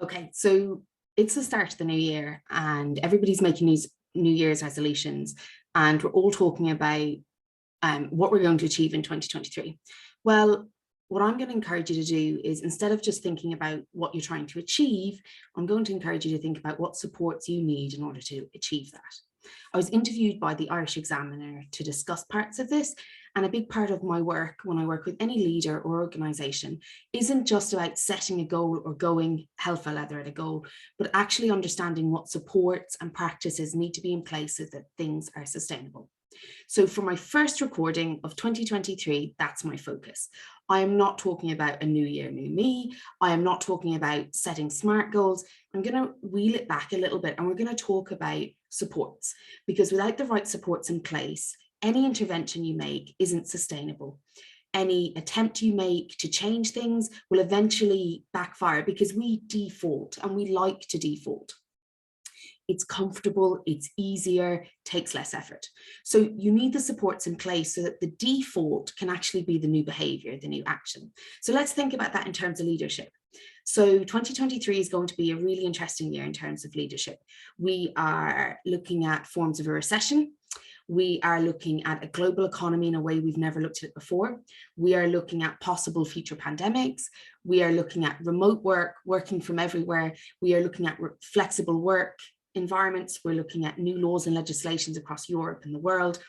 Okay, so it's the start of the new year and everybody's making these New Year's resolutions, and we're all talking about what we're going to achieve in 2023. Well, what I'm going to encourage you to do is, instead of just thinking about what you're trying to achieve, I'm going to encourage you to think about what supports you need in order to achieve that. I was interviewed by the Irish Examiner to discuss parts of this, and a big part of my work when I work with any leader or organisation isn't just about setting a goal or going hell for leather at a goal, but actually understanding what supports and practices need to be in place so that things are sustainable. So for my first recording of 2023, that's my focus. I am not talking about a new year, new me. I am not talking about setting SMART goals. I'm going to wheel it back a little bit, and we're going to talk about supports, because without the right supports in place, any intervention you make isn't sustainable. Any attempt you make to change things will eventually backfire, because we default, and we like to default. It's comfortable, it's easier, takes less effort. So you need the supports in place so that the default can actually be the new behavior, the new action. So let's think about that in terms of leadership. So 2023 is going to be a really interesting year in terms of leadership. We are looking at forms of a recession. We are looking at a global economy in a way we've never looked at it before. We are looking at possible future pandemics. We are looking at remote work, working from everywhere. We are looking at flexible work environments. We're looking at new laws and legislations across Europe and the world.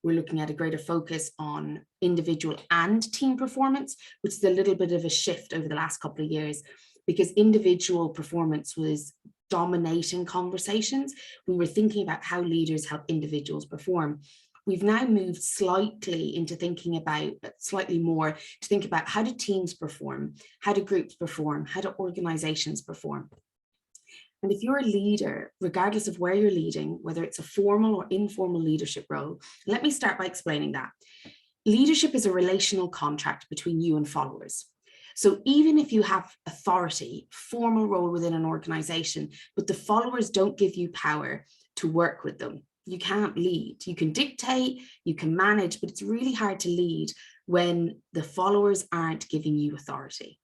We're looking at a greater focus on individual and team performance, which is a little bit of a shift over the last couple of years, because individual performance was dominating conversations. We were thinking about how leaders help individuals perform. We've now moved slightly into thinking about, slightly more, to think about how do teams perform, how do groups perform, how do organizations perform. And if you're a leader, regardless of where you're leading, whether it's a formal or informal leadership role, let me start by explaining that. Leadership is a relational contract between you and followers. So even if you have authority, formal role within an organization, but the followers don't give you power to work with them, you can't lead. You can dictate, you can manage, but it's really hard to lead when the followers aren't giving you authority.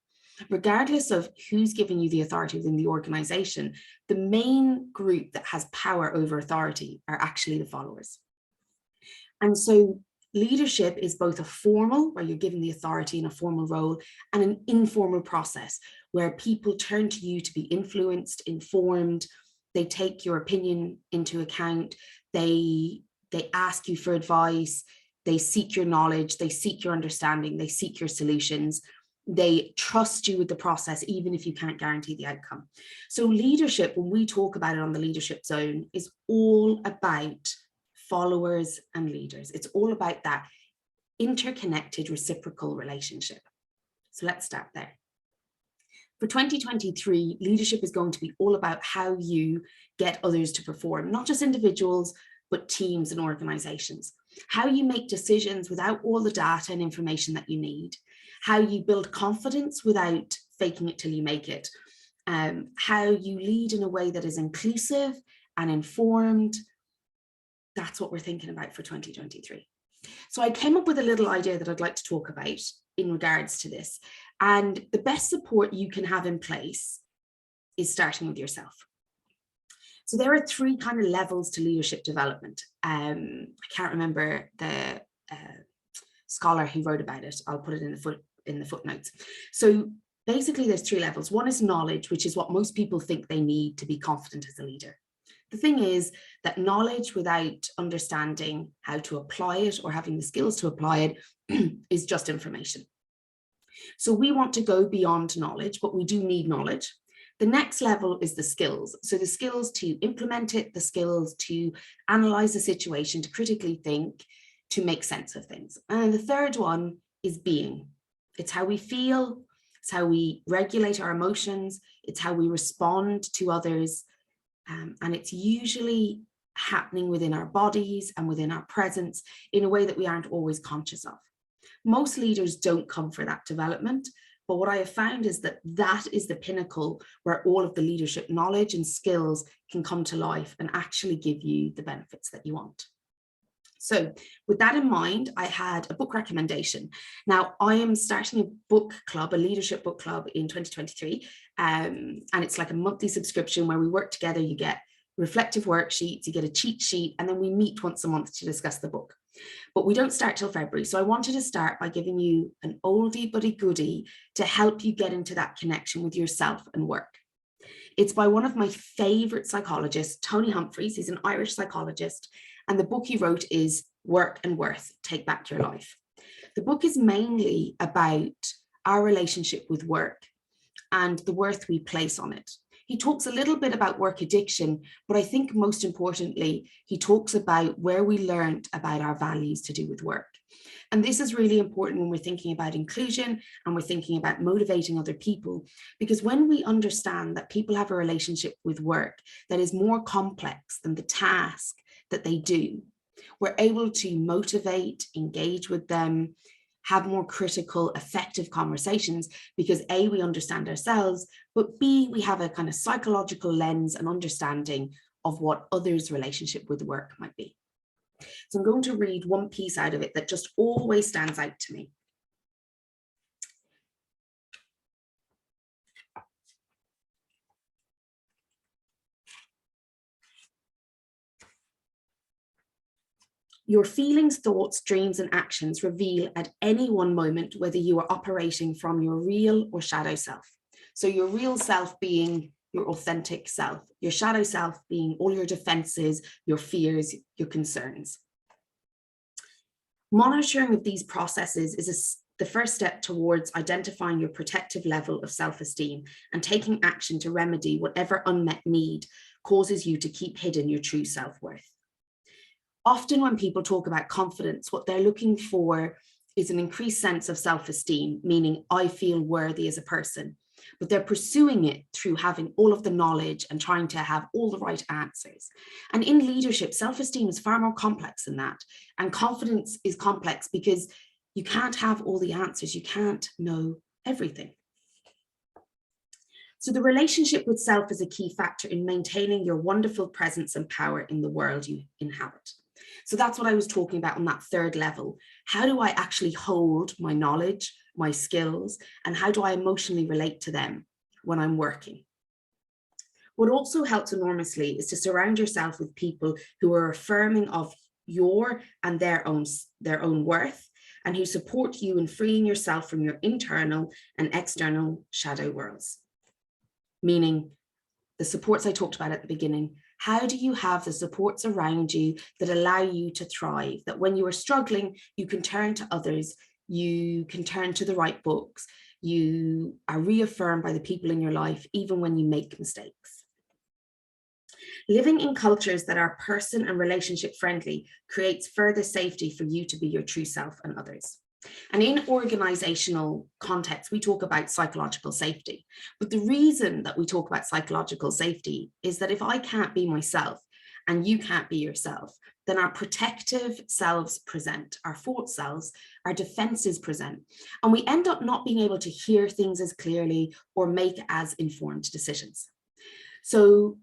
Regardless of who's giving you the authority within the organization, the main group that has power over authority are actually the followers. And so leadership is both a formal, where you're given the authority in a formal role, and an informal process where people turn to you to be influenced, informed. They take your opinion into account. They ask you for advice. They seek your knowledge. They seek your understanding. They seek your solutions. They trust you with the process, even if you can't guarantee the outcome. So leadership, when we talk about it on the Leadership Zone, is all about followers and leaders. It's all about that interconnected reciprocal relationship. So let's start there. For 2023, leadership is going to be all about how you get others to perform, not just individuals, but teams and organizations. How you make decisions without all the data and information that you need. How you build confidence without faking it till you make it. How you lead in a way that is inclusive and informed. That's what we're thinking about for 2023. So I came up with a little idea that I'd like to talk about in regards to this. And the best support you can have in place is starting with yourself. So there are three kind of levels to leadership development. I can't remember the scholar who wrote about it. I'll put it in the footnotes. So basically there's three levels. One is knowledge, which is what most people think they need to be confident as a leader. The thing is that knowledge without understanding how to apply it or having the skills to apply it is just information. So we want to go beyond knowledge, but we do need knowledge. The next level is the skills. So the skills to implement it, the skills to analyze the situation, to critically think, to make sense of things. And the third one is being. It's how we feel, it's how we regulate our emotions, it's how we respond to others. And it's usually happening within our bodies and within our presence in a way that we aren't always conscious of. Most leaders don't come for that development, but what I have found is that that is the pinnacle where all of the leadership knowledge and skills can come to life and actually give you the benefits that you want. So with that in mind, I had a book recommendation. Now I am starting a book club, a leadership book club in 2023, And it's like a monthly subscription where we work together. You get reflective worksheets, you get a cheat sheet, and then we meet once a month to discuss the book. But we don't start till February. So I wanted to start by giving you an oldie but a goodie to help you get into that connection with yourself and work. It's by one of my favorite psychologists, Tony Humphries. He's an Irish psychologist. And the book he wrote is Work and Worth, Take Back Your Life. The book is mainly about our relationship with work and the worth we place on it. He talks a little bit about work addiction, but I think most importantly, he talks about where we learned about our values to do with work. And this is really important when we're thinking about inclusion and we're thinking about motivating other people, because when we understand that people have a relationship with work that is more complex than the task that they do, we're able to motivate, engage with them, have more critical, effective conversations, because A, we understand ourselves, but B, we have a kind of psychological lens and understanding of what others' relationship with work might be. So I'm going to read one piece out of it that just always stands out to me. Your feelings, thoughts, dreams, and actions reveal at any one moment whether you are operating from your real or shadow self. So your real self being your authentic self, your shadow self being all your defenses, your fears, your concerns. Monitoring of these processes is the first step towards identifying your protective level of self-esteem and taking action to remedy whatever unmet need causes you to keep hidden your true self-worth. Often when people talk about confidence, what they're looking for is an increased sense of self-esteem, meaning I feel worthy as a person, but they're pursuing it through having all of the knowledge and trying to have all the right answers. And in leadership, self-esteem is far more complex than that. And confidence is complex because you can't have all the answers. You can't know everything. So the relationship with self is a key factor in maintaining your wonderful presence and power in the world you inhabit. So that's what I was talking about on that third level. How do I actually hold my knowledge, my skills, and how do I emotionally relate to them when I'm working? What also helps enormously is to surround yourself with people who are affirming of your and their own worth, and who support you in freeing yourself from your internal and external shadow worlds. Meaning the supports I talked about at the beginning. How do you have the supports around you that allow you to thrive? That when you are struggling, you can turn to others, you can turn to the right books, you are reaffirmed by the people in your life, even when you make mistakes. Living in cultures that are person and relationship friendly creates further safety for you to be your true self and others. And in organizational context, we talk about psychological safety. But the reason that we talk about psychological safety is that if I can't be myself and you can't be yourself, then our protective selves present, our fought selves, our defenses present, and we end up not being able to hear things as clearly or make as informed decisions. So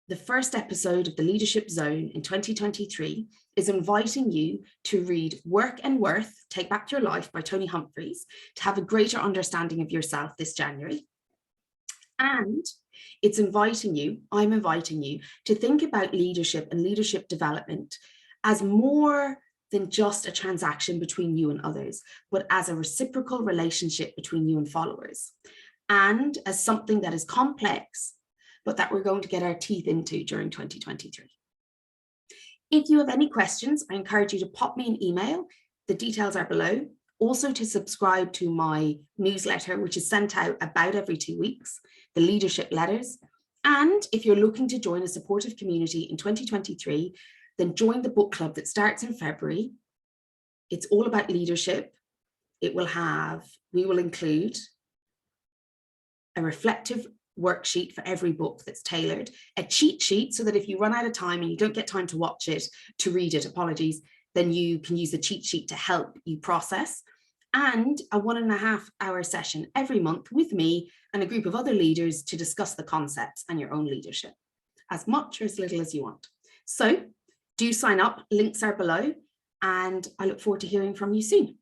the first episode of the Leadership Zone in 2023 is inviting you to read Work and Worth, Take Back Your Life by Tony Humphries to have a greater understanding of yourself this January. And I'm inviting you to think about leadership and leadership development as more than just a transaction between you and others, but as a reciprocal relationship between you and followers, and as something that is complex, but that we're going to get our teeth into during 2023. If you have any questions, I encourage you to pop me an email. The details are below. Also to subscribe to my newsletter, which is sent out about every 2 weeks, the leadership letters. And if you're looking to join a supportive community in 2023, then join the book club that starts in February. It's all about leadership. We will include a reflective worksheet for every book that's tailored, a cheat sheet so that if you run out of time and you don't get time to watch it, to read it, apologies, then you can use the cheat sheet to help you process, and a 1.5 hour session every month with me and a group of other leaders to discuss the concepts and your own leadership, as much or as little as you want. So do sign up, links are below, and I look forward to hearing from you soon.